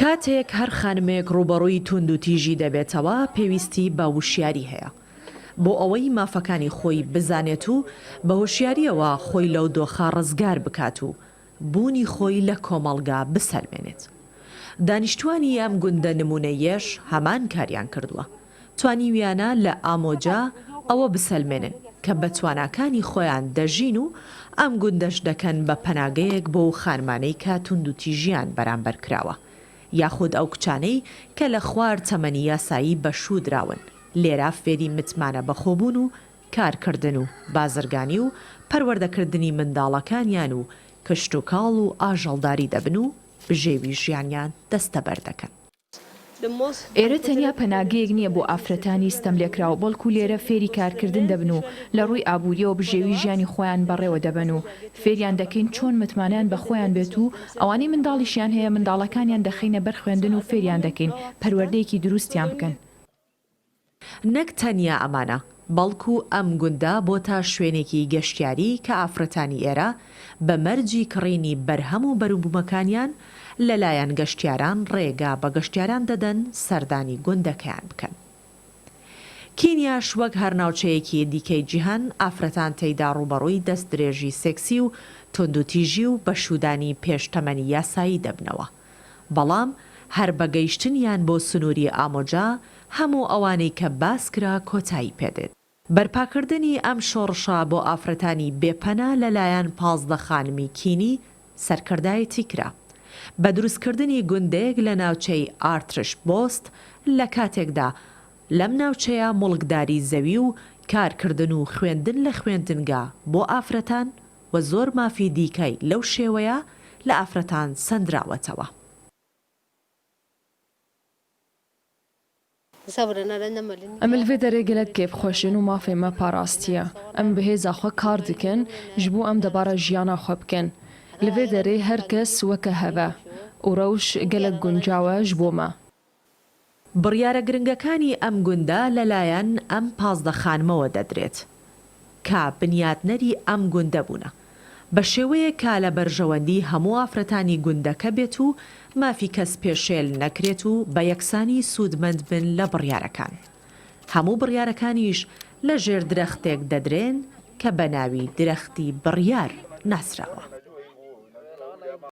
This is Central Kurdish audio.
کاتێک هەر خانمێک ڕوبەڕووی تونند و تیژی دەبێتەوە پێویستی بە وشیاری هەیە بۆ ئەوەی مافەکانی خۆی بزانێت و بە هۆشیاریەوە خۆی لەو دۆخە ڕزگار بکات و بوونی خۆی لە کۆمەڵگا بسەلمێنێت. دانیشتوانی ئەم گوندە نمونەیەش هەمان کاریان کردووە. توانیویانە لە ئامۆجا ئەوە بسەلمێنن کە بە تواناکانی خۆیان دەژین و ئەم گوندەش دەکەن بە پەناگەیەک بۆ خانمانەی کە تونند و تیژیان بەرامبەر کراوە، یاخود ئەو کچانەی کە لە خوار تەمەنی یاسایی بەشوو دراون، لێرە فێری متمانە بەخۆبوون و کارکردن و بازرگانی و پەروەردەکردنی منداڵەکانیان و کشت و کاڵ و ئاژەڵداری دەبن و بژێوی ژیانیان دەستەبەر دەکەن. ئێرە تەنیا پەناگەیەک نییە بۆ ئافرەتانی ستەم لێکراوە، بەڵکو لێرە فێری کارکردن دەبن و لە ڕووی ئابووریەوە بژێوی ژیانی خۆیان بەڕێوە دەبن و فێریان دەکەین چۆن متمانیان بە خۆیان بێت و ئەوانەی منداڵیشیان هەیە منداڵەکانیان دەخینە بەر خوێندن و فێریان دەکەین پەروەردەیەکی دروستیان بکەن. نەک تەنیا ئەمانە، بەڵکو ئەم گوندە بۆ تا شوێنێکی گەشتیاری کە ئافرەتانی ئێرە بە مەرجی کڕینی بەرهەم و بەروبوومەکانیان لەلایەن گەشتیاران ڕێگا بە گەشتیاران دەدەن سەردانی گوندەکەیان بکەن. کینیاش وەک هەر ناوچەیەکی دیکەی جیهان ئافرەتان تێیدا ڕوبەڕووی دەست درێژی سێکسی و تونند و تیژی و بەشودانی پێشتەمەنی یاسایی دەبنەوە، بەڵام هەر بەگەیشتنیان بۆ سنووری ئامۆجا هەموو ئەوانەی کە باس کرا کۆتایی پێدێت. بەرپاکردنی ئەم شۆڕشە بۆ ئافرەتانی بێپەنا لەلایەن 15 خانمی کینی سەرکردایەتی کرا بە دروستکردنی گوندێک لە ناوچەی ئارتش بۆست لە کاتێکدا لەم ناوچەیە مڵکداری زەوی و کارکردن و خوێندن لە خوێندنگا بۆ ئافرەتان و زۆر مافی دیکەی لەو شێوەیە لە ئافرەتان سەندراوەتەوە. ئەم لێ دەرێ گەلک کێبخۆشن و مافێمە پاراستیە، ئەم بەهێزا خۆ کار دکن ji bo em debara jiyana xwe bikin. Li vê derê her kes weke heve û rewş gelek guncaw e ji bo me. بڕیارە گرنگەکانی ئەم گوندە لەلایەن ئەم 15 خانمەوە دەدرێت کە بنیاتنەری ئەم گوندە بوونە بە شێوەیە کا لە بەرژەوەندی هەموو ئافرەتانی گوندەکە بێت و مافی کەس پێشێل نەکرێت و بە یەکسانی سوودمەند بن لە بڕیارەکان. هەموو بڕیارەکانیش لە ژێر درەختێک دەدرێن کە بە ناوی درەختی بڕیار ناسراوە.